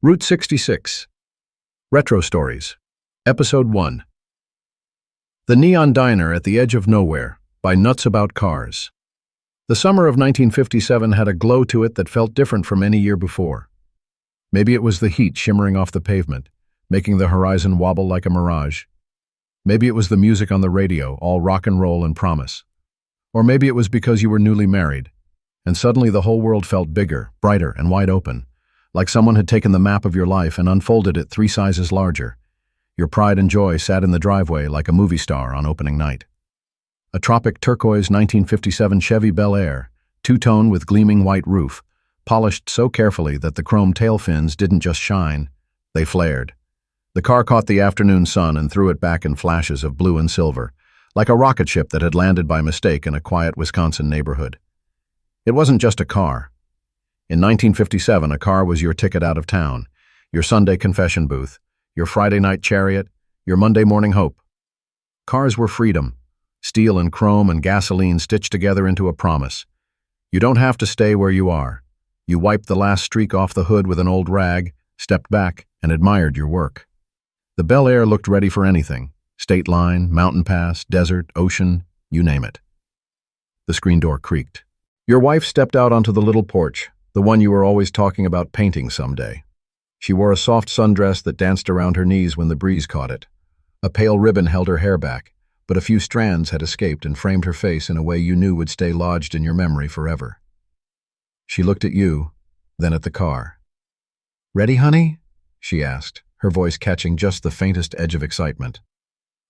Route 66. Retro Stories. Episode 1. The Neon Diner at the Edge of Nowhere by Nutz About Cars. The summer of 1957 had a glow to it that felt different from any year before. Maybe it was the heat shimmering off the pavement, making the horizon wobble like a mirage. Maybe it was the music on the radio, all rock and roll and promise. Or maybe it was because you were newly married, and suddenly the whole world felt bigger, brighter, and wide open. Like someone had taken the map of your life and unfolded it 3 sizes larger. Your pride and joy sat in the driveway like a movie star on opening night. A tropic turquoise 1957 Chevy Bel Air, two-tone with gleaming white roof, polished so carefully that the chrome tail fins didn't just shine, they flared. The car caught the afternoon sun and threw it back in flashes of blue and silver, like a rocket ship that had landed by mistake in a quiet Wisconsin neighborhood. It wasn't just a car. In 1957, a car was your ticket out of town, your Sunday confession booth, your Friday night chariot, your Monday morning hope. Cars were freedom, steel and chrome and gasoline stitched together into a promise. You don't have to stay where you are. You wiped the last streak off the hood with an old rag, stepped back, and admired your work. The Bel Air looked ready for anything: state line, mountain pass, desert, ocean, you name it. The screen door creaked. Your wife stepped out onto the little porch, the one you were always talking about painting someday. She wore a soft sundress that danced around her knees when the breeze caught it. A pale ribbon held her hair back, but a few strands had escaped and framed her face in a way you knew would stay lodged in your memory forever. She looked at you, then at the car. "Ready, honey?" she asked, her voice catching just the faintest edge of excitement.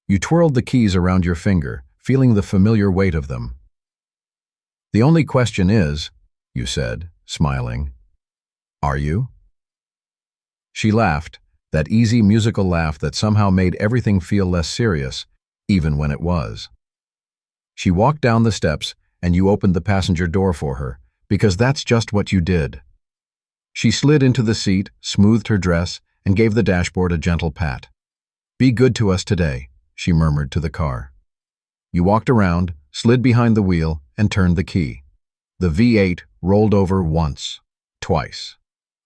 You twirled the keys around your finger, feeling the familiar weight of them. "The only question is," you said, smiling, "are you?" She laughed, that easy musical laugh that somehow made everything feel less serious, even when it was. She walked down the steps, and you opened the passenger door for her, because that's just what you did. She slid into the seat, smoothed her dress, and gave the dashboard a gentle pat. "Be good to us today," she murmured to the car. You walked around, slid behind the wheel, and turned the key. The V8 rolled over once, twice,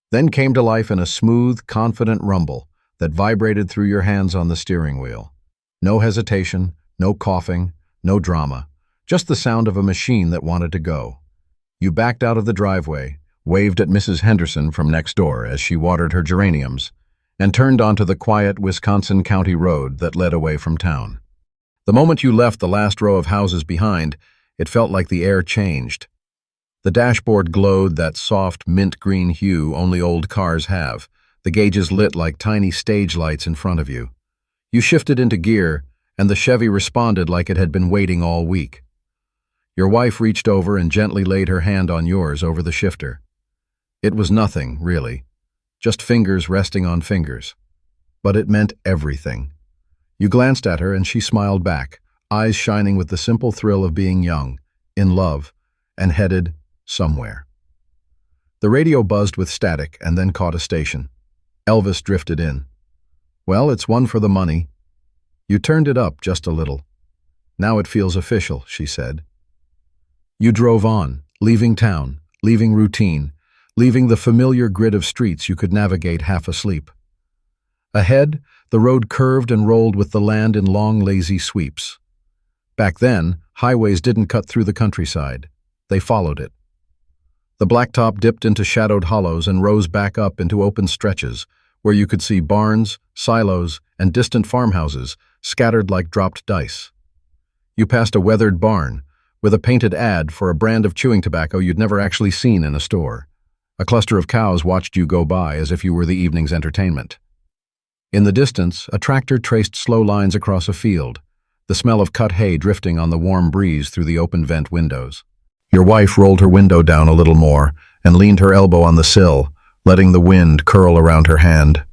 then came to life in a smooth, confident rumble that vibrated through your hands on the steering wheel. No hesitation, no coughing, no drama, just the sound of a machine that wanted to go. You backed out of the driveway, waved at Mrs. Henderson from next door as she watered her geraniums, and turned onto the quiet Wisconsin County road that led away from town. The moment you left the last row of houses behind, it felt like the air changed. The dashboard glowed that soft mint green hue only old cars have, the gauges lit like tiny stage lights in front of you. You shifted into gear, and the Chevy responded like it had been waiting all week. Your wife reached over and gently laid her hand on yours over the shifter. It was nothing, really, just fingers resting on fingers. But it meant everything. You glanced at her and she smiled back, eyes shining with the simple thrill of being young, in love, and headed somewhere. The radio buzzed with static and then caught a station. Elvis drifted in. "Well, it's one for the money." You turned it up just a little. "Now it feels official," she said. You drove on, leaving town, leaving routine, leaving the familiar grid of streets you could navigate half asleep. Ahead, the road curved and rolled with the land in long, lazy sweeps. Back then, highways didn't cut through the countryside. They followed it. The blacktop dipped into shadowed hollows and rose back up into open stretches, where you could see barns, silos, and distant farmhouses scattered like dropped dice. You passed a weathered barn, with a painted ad for a brand of chewing tobacco you'd never actually seen in a store. A cluster of cows watched you go by as if you were the evening's entertainment. In the distance, a tractor traced slow lines across a field, the smell of cut hay drifting on the warm breeze through the open vent windows. Your wife rolled her window down a little more and leaned her elbow on the sill, letting the wind curl around her hand.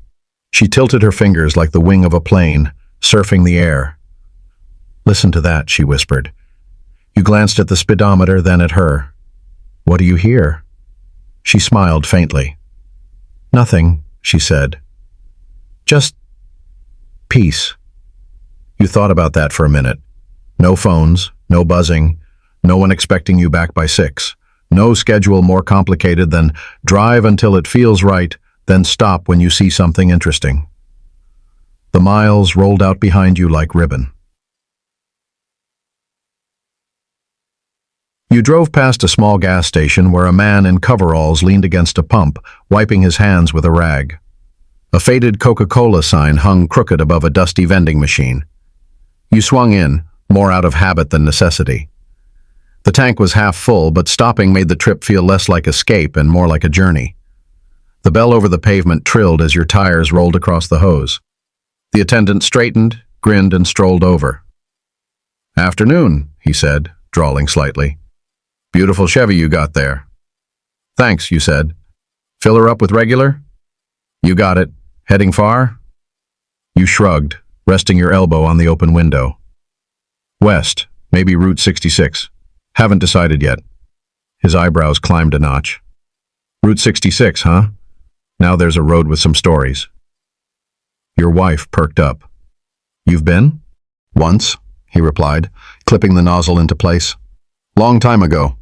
She tilted her fingers like the wing of a plane, surfing the air. "Listen to that," she whispered. You glanced at the speedometer, then at her. "What do you hear?" She smiled faintly. "Nothing," she said. "Just peace." You thought about that for a minute. No phones, no buzzing, no one expecting you back by 6. No schedule more complicated than drive until it feels right, then stop when you see something interesting. The miles rolled out behind you like ribbon. You drove past a small gas station where a man in coveralls leaned against a pump, wiping his hands with a rag. A faded Coca-Cola sign hung crooked above a dusty vending machine. You swung in, more out of habit than necessity. The tank was half full, but stopping made the trip feel less like escape and more like a journey. The bell over the pavement trilled as your tires rolled across the hose. The attendant straightened, grinned, and strolled over. "Afternoon," he said, drawling slightly. "Beautiful Chevy you got there." "Thanks," you said. "Fill her up with regular?" "You got it. Heading far?" You shrugged, resting your elbow on the open window. "West, maybe Route 66. Haven't decided yet." His eyebrows climbed a notch. "Route 66, huh? Now there's a road with some stories." Your wife perked up. "You've been?" "Once," he replied, clipping the nozzle into place. "Long time ago.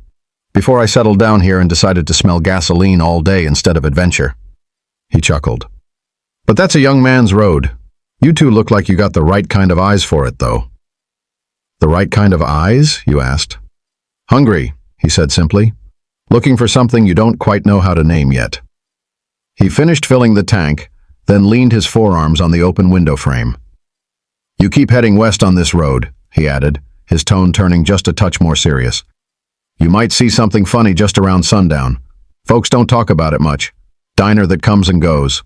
Before I settled down here and decided to smell gasoline all day instead of adventure." He chuckled. "But that's a young man's road. You two look like you got the right kind of eyes for it, though." "The right kind of eyes?" you asked. "Hungry," he said simply. "Looking for something you don't quite know how to name yet." He finished filling the tank, then leaned his forearms on the open window frame. "You keep heading west on this road," he added, his tone turning just a touch more serious. "You might see something funny just around sundown. Folks don't talk about it much. Diner that comes and goes."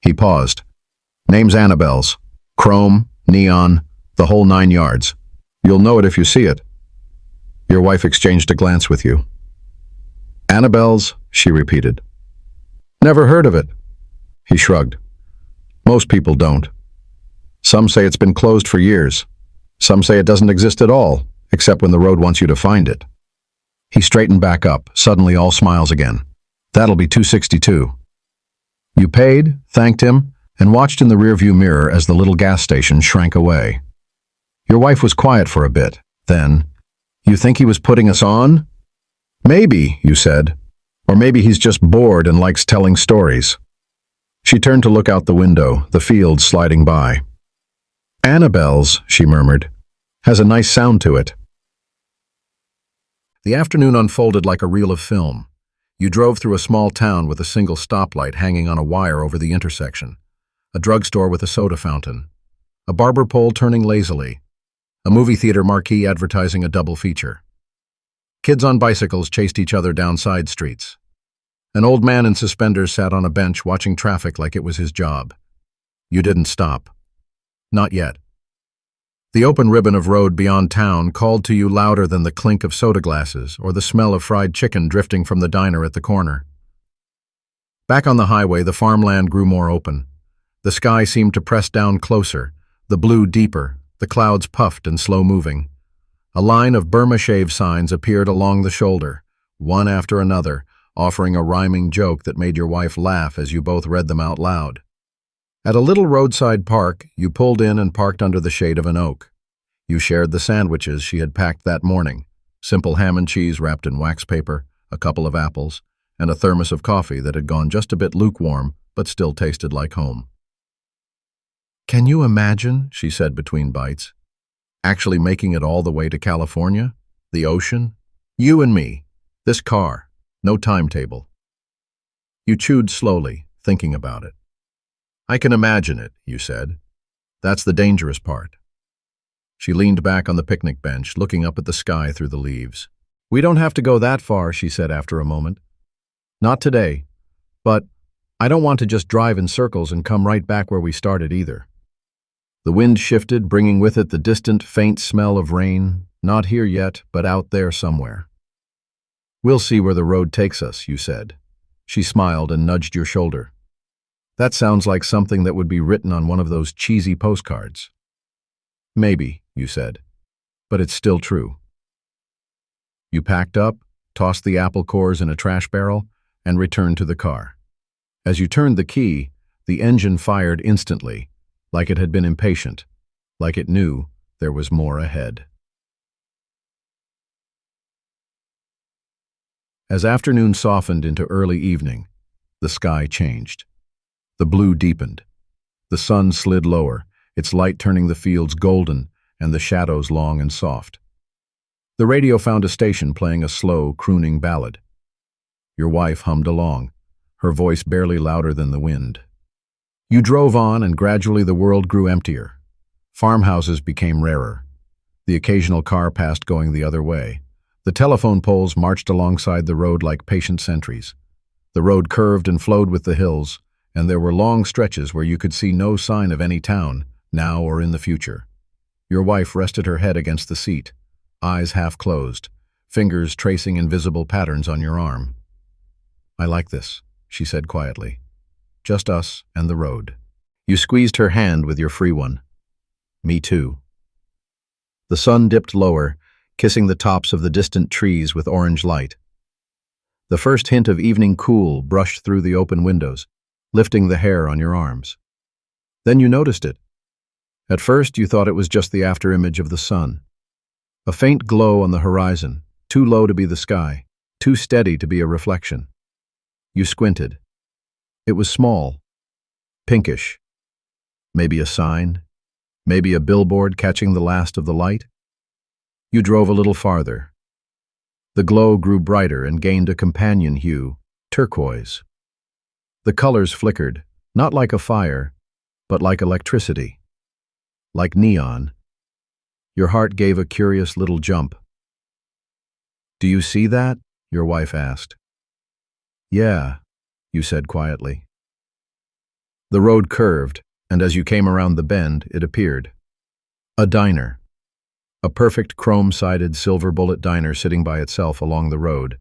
He paused. "Name's Annabelle's. Chrome, neon, the whole 9 yards. You'll know it if you see it." Your wife exchanged a glance with you. "Annabelle's," she repeated. "Never heard of it." He shrugged. "Most people don't. Some say it's been closed for years. Some say it doesn't exist at all, except when the road wants you to find it." He straightened back up, suddenly all smiles again. "That'll be 262. You paid, thanked him, and watched in the rearview mirror as the little gas station shrank away. Your wife was quiet for a bit. Then, "You think he was putting us on?" "Maybe," you said. "Or maybe he's just bored and likes telling stories." She turned to look out the window, the fields sliding by. "Annabelle's," she murmured, "has a nice sound to it." The afternoon unfolded like a reel of film. You drove through a small town with a single stoplight hanging on a wire over the intersection, a drugstore with a soda fountain, a barber pole turning lazily, a movie theater marquee advertising a double feature. Kids on bicycles chased each other down side streets. An old man in suspenders sat on a bench watching traffic like it was his job. You didn't stop. Not yet. The open ribbon of road beyond town called to you louder than the clink of soda glasses or the smell of fried chicken drifting from the diner at the corner. Back on the highway, the farmland grew more open. The sky seemed to press down closer, the blue deeper, the clouds puffed and slow-moving. A line of Burma shave signs appeared along the shoulder, one after another, offering a rhyming joke that made your wife laugh as you both read them out loud. At a little roadside park, you pulled in and parked under the shade of an oak. You shared the sandwiches she had packed that morning, simple ham and cheese wrapped in wax paper, a couple of apples, and a thermos of coffee that had gone just a bit lukewarm but still tasted like home. "Can you imagine," she said between bites, "actually making it all the way to California? The ocean? You and me. This car. No timetable." You chewed slowly, thinking about it. "I can imagine it," you said. "That's the dangerous part." She leaned back on the picnic bench, looking up at the sky through the leaves. "We don't have to go that far," she said after a moment. "Not today. But I don't want to just drive in circles and come right back where we started either." The wind shifted, bringing with it the distant, faint smell of rain, not here yet, but out there somewhere. "We'll see where the road takes us," you said. She smiled and nudged your shoulder. "That sounds like something that would be written on one of those cheesy postcards." "Maybe," you said, "but it's still true." You packed up, tossed the apple cores in a trash barrel, and returned to the car. As you turned the key, the engine fired instantly, like it had been impatient, like it knew there was more ahead. As afternoon softened into early evening, The sky changed. The blue deepened. The sun slid lower, its light turning the fields golden and the shadows long and soft. The radio found a station playing a slow, crooning ballad. Your wife hummed along, her voice barely louder than the wind. You drove on, and gradually the world grew emptier. Farmhouses became rarer. The occasional car passed going the other way. The telephone poles marched alongside the road like patient sentries. The road curved and flowed with the hills, and there were long stretches where you could see no sign of any town, now or in the future. Your wife rested her head against the seat, eyes half closed, fingers tracing invisible patterns on your arm. "I like this," she said quietly. "Just us and the road." You squeezed her hand with your free one. "Me too." The sun dipped lower, kissing the tops of the distant trees with orange light. The first hint of evening cool brushed through the open windows, lifting the hair on your arms. Then you noticed it. At first you thought it was just the afterimage of the sun. A faint glow on the horizon, too low to be the sky, too steady to be a reflection. You squinted. It was small, pinkish. Maybe a sign, maybe a billboard catching the last of the light. You drove a little farther. The glow grew brighter and gained a companion hue, turquoise. The colors flickered, not like a fire, but like electricity. Like neon. Your heart gave a curious little jump. "Do you see that?" your wife asked. "Yeah," you said quietly. The road curved, and as you came around the bend, it appeared. A diner. A perfect chrome-sided silver bullet diner sitting by itself along the road,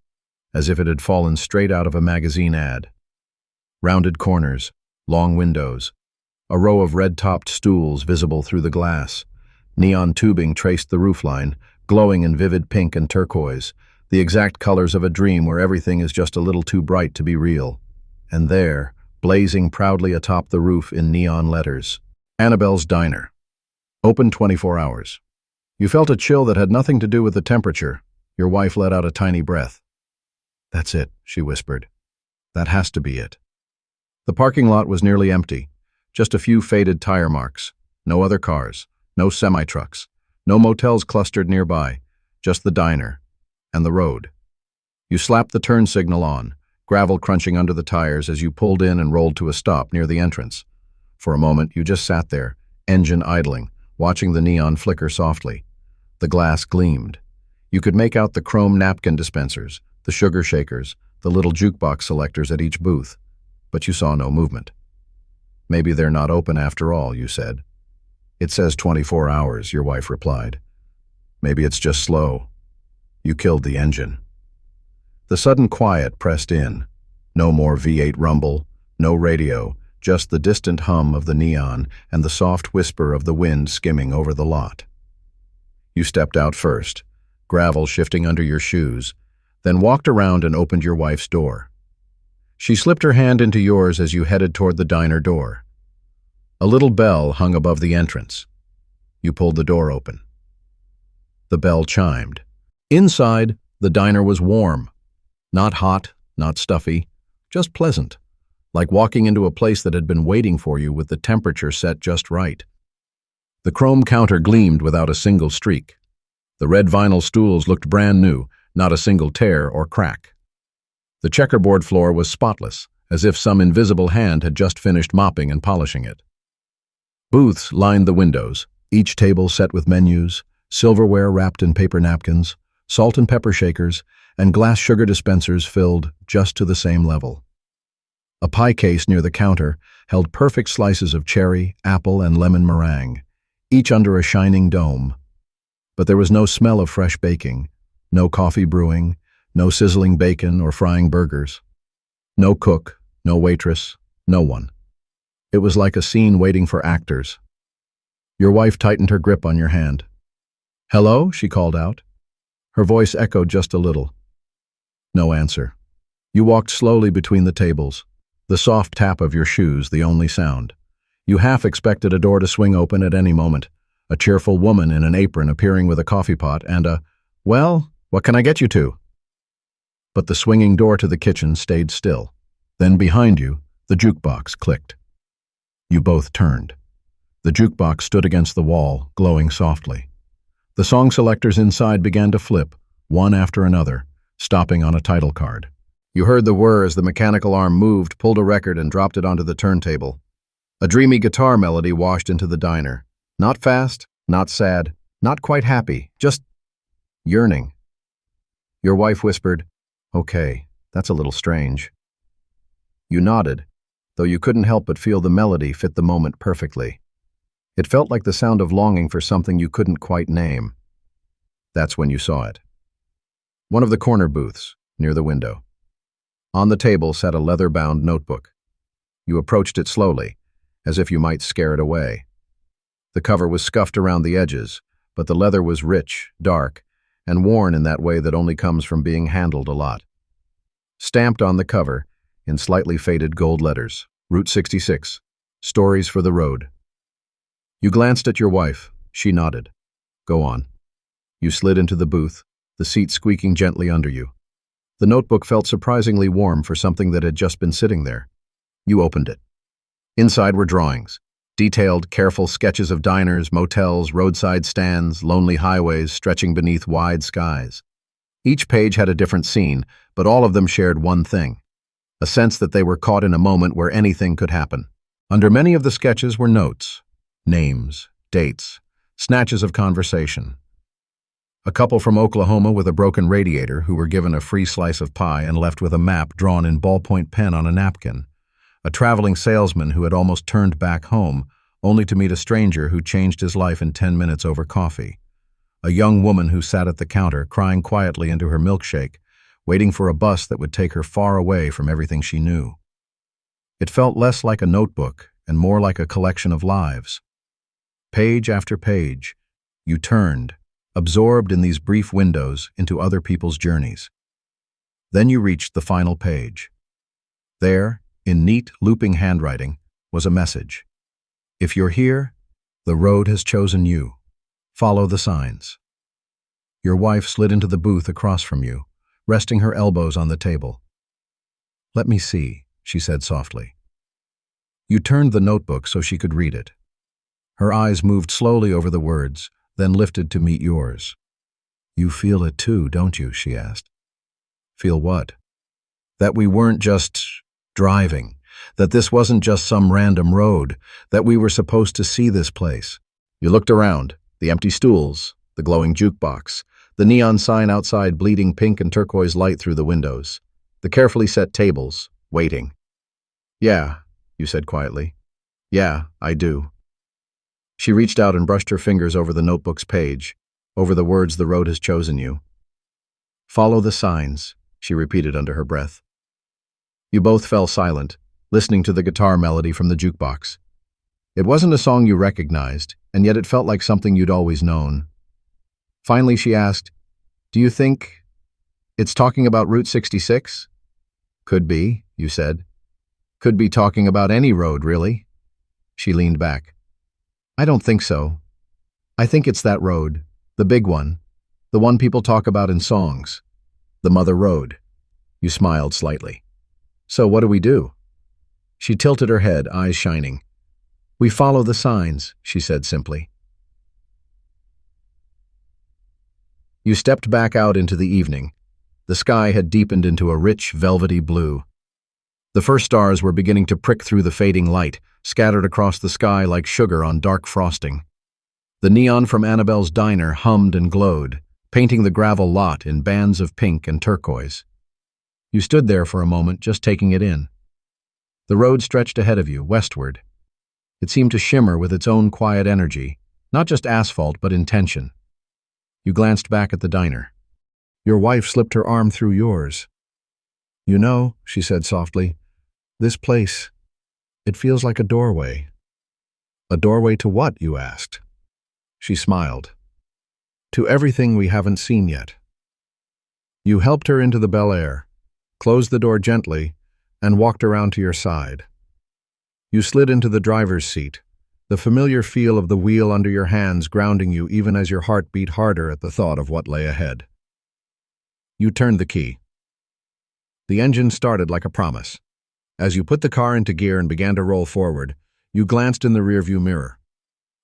as if it had fallen straight out of a magazine ad. Rounded corners, long windows, a row of red-topped stools visible through the glass. Neon tubing traced the roofline, glowing in vivid pink and turquoise, the exact colors of a dream where everything is just a little too bright to be real. And there, blazing proudly atop the roof in neon letters, Annabelle's Diner. Open 24 hours. You felt a chill that had nothing to do with the temperature. Your wife let out a tiny breath. "That's it," she whispered. "That has to be it." The parking lot was nearly empty. Just a few faded tire marks. No other cars. No semi-trucks. No motels clustered nearby. Just the diner. And the road. You slapped the turn signal on, gravel crunching under the tires as you pulled in and rolled to a stop near the entrance. For a moment, you just sat there, engine idling, watching the neon flicker softly. The glass gleamed. You could make out the chrome napkin dispensers, the sugar shakers, the little jukebox selectors at each booth. But you saw no movement. "Maybe they're not open after all," you said. "It says 24 hours, your wife replied. "Maybe it's just slow. You killed the engine." The sudden quiet pressed in. No more V8 rumble, no radio, just the distant hum of the neon and the soft whisper of the wind skimming over the lot. You stepped out first, gravel shifting under your shoes, then walked around and opened your wife's door. She slipped her hand into yours as you headed toward the diner door. A little bell hung above the entrance. You pulled the door open. The bell chimed. Inside, the diner was warm. Not hot, not stuffy, just pleasant, like walking into a place that had been waiting for you with the temperature set just right. The chrome counter gleamed without a single streak. The red vinyl stools looked brand new, not a single tear or crack. The checkerboard floor was spotless, as if some invisible hand had just finished mopping and polishing it. Booths lined the windows, each table set with menus, silverware wrapped in paper napkins, salt and pepper shakers, and glass sugar dispensers filled just to the same level. A pie case near the counter held perfect slices of cherry, apple, and lemon meringue, each under a shining dome. But there was no smell of fresh baking, no coffee brewing, no sizzling bacon or frying burgers. No cook, no waitress, no one. It was like a scene waiting for actors. Your wife tightened her grip on your hand. "Hello?" she called out. Her voice echoed just a little. No answer. You walked slowly between the tables, the soft tap of your shoes the only sound. You half expected a door to swing open at any moment, a cheerful woman in an apron appearing with a coffee pot and a, "Well, what can I get you to?" But the swinging door to the kitchen stayed still. Then behind you, the jukebox clicked. You both turned. The jukebox stood against the wall, glowing softly. The song selectors inside began to flip, one after another, stopping on a title card. You heard the whir as the mechanical arm moved, pulled a record, and dropped it onto the turntable. A dreamy guitar melody washed into the diner. Not fast, not sad, not quite happy, just yearning. Your wife whispered, "Okay, that's a little strange." You nodded, though you couldn't help but feel the melody fit the moment perfectly. It felt like the sound of longing for something you couldn't quite name. That's when you saw it. One of the corner booths, near the window. On the table sat a leather-bound notebook. You approached it slowly, as if you might scare it away. The cover was scuffed around the edges, but the leather was rich, dark, and worn in that way that only comes from being handled a lot. Stamped on the cover, in slightly faded gold letters, Route 66, Stories for the Road. You glanced at your wife. She nodded. Go on. You slid into the booth, the seat squeaking gently under you. The notebook felt surprisingly warm for something that had just been sitting there. You opened it. Inside were drawings, detailed, careful sketches of diners, motels, roadside stands, lonely highways stretching beneath wide skies. Each page had a different scene, but all of them shared one thing: a sense that they were caught in a moment where anything could happen. Under many of the sketches were notes, names, dates, snatches of conversation. A couple from Oklahoma with a broken radiator who were given a free slice of pie and left with a map drawn in ballpoint pen on a napkin. A traveling salesman who had almost turned back home, only to meet a stranger who changed his life in 10 minutes over coffee. A young woman who sat at the counter, crying quietly into her milkshake, waiting for a bus that would take her far away from everything she knew. It felt less like a notebook and more like a collection of lives. Page after page, you turned, absorbed in these brief windows into other people's journeys. Then you reached the final page. There, in neat, looping handwriting, was a message. If you're here, the road has chosen you. Follow the signs. Your wife slid into the booth across from you, resting her elbows on the table. Let me see, she said softly. You turned the notebook so she could read it. Her eyes moved slowly over the words, then lifted to meet yours. You feel it too, don't you? She asked. Feel what? That we weren't just driving, that this wasn't just some random road, that we were supposed to see this place. You looked around, the empty stools, the glowing jukebox, the neon sign outside bleeding pink and turquoise light through the windows, the carefully set tables, waiting. Yeah, you said quietly. Yeah, I do. She reached out and brushed her fingers over the notebook's page, over the words "the road has chosen you." Follow the signs, she repeated under her breath. You both fell silent, listening to the guitar melody from the jukebox. It wasn't a song you recognized, and yet it felt like something you'd always known. Finally, she asked, "Do you think it's talking about Route 66? Could be, you said. Could be talking about any road, really. She leaned back. I don't think so. I think it's that road, the big one, the one people talk about in songs. The Mother Road. You smiled slightly. So what do we do? She tilted her head, eyes shining. We follow the signs, she said simply. You stepped back out into the evening. The sky had deepened into a rich, velvety blue. The first stars were beginning to prick through the fading light, scattered across the sky like sugar on dark frosting. The neon from Annabelle's diner hummed and glowed, painting the gravel lot in bands of pink and turquoise. You stood there for a moment, just taking it in. The road stretched ahead of you, westward. It seemed to shimmer with its own quiet energy, not just asphalt, but intention. You glanced back at the diner. Your wife slipped her arm through yours. You know, she said softly, this place, it feels like a doorway. A doorway to what, you asked? She smiled. To everything we haven't seen yet. You helped her into the Bel Air, closed the door gently, and walked around to your side. You slid into the driver's seat, the familiar feel of the wheel under your hands grounding you even as your heart beat harder at the thought of what lay ahead. You turned the key. The engine started like a promise. As you put the car into gear and began to roll forward, you glanced in the rearview mirror.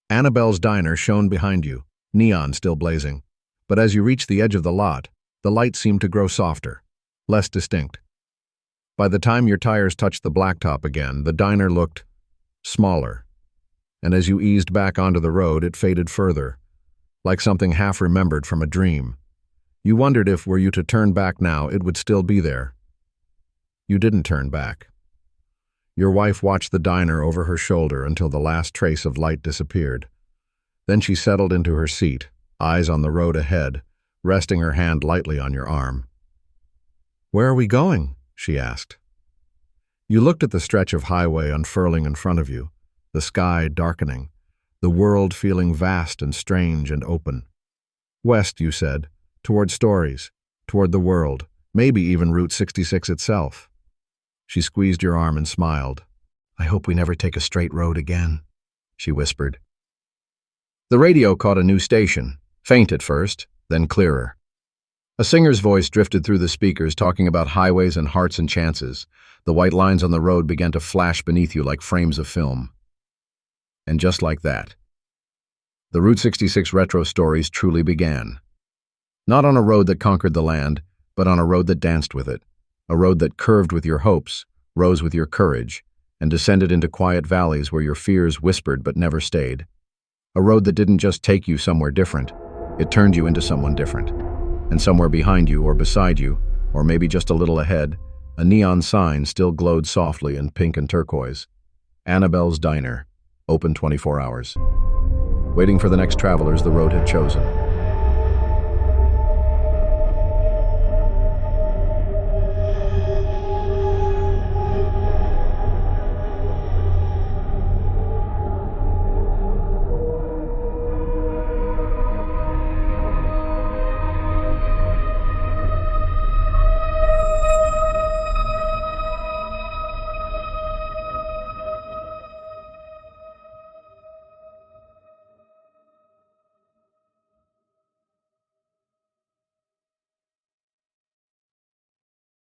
Annabelle's diner shone behind you, neon still blazing. But as you reached the edge of the lot, the light seemed to grow softer, less distinct. By the time your tires touched the blacktop again, the diner looked smaller. And as you eased back onto the road, it faded further, like something half-remembered from a dream. You wondered if, were you to turn back now, it would still be there. You didn't turn back. Your wife watched the diner over her shoulder until the last trace of light disappeared. Then she settled into her seat, eyes on the road ahead, resting her hand lightly on your arm. "Where are we going?" she asked. You looked at the stretch of highway unfurling in front of you, the sky darkening, the world feeling vast and strange and open. "West," you said, "toward stories, toward the world, maybe even Route 66 itself." She squeezed your arm and smiled. "I hope we never take a straight road again," she whispered. The radio caught a new station, faint at first, then clearer. A singer's voice drifted through the speakers talking about highways and hearts and chances. The white lines on the road began to flash beneath you like frames of film. And just like that, the Route 66 retro stories truly began. Not on a road that conquered the land, but on a road that danced with it. A road that curved with your hopes, rose with your courage, and descended into quiet valleys where your fears whispered but never stayed. A road that didn't just take you somewhere different, it turned you into someone different. And somewhere behind you or beside you, or maybe just a little ahead, a neon sign still glowed softly in pink and turquoise. Annabelle's Diner, open 24 hours. Waiting for the next travelers the road had chosen.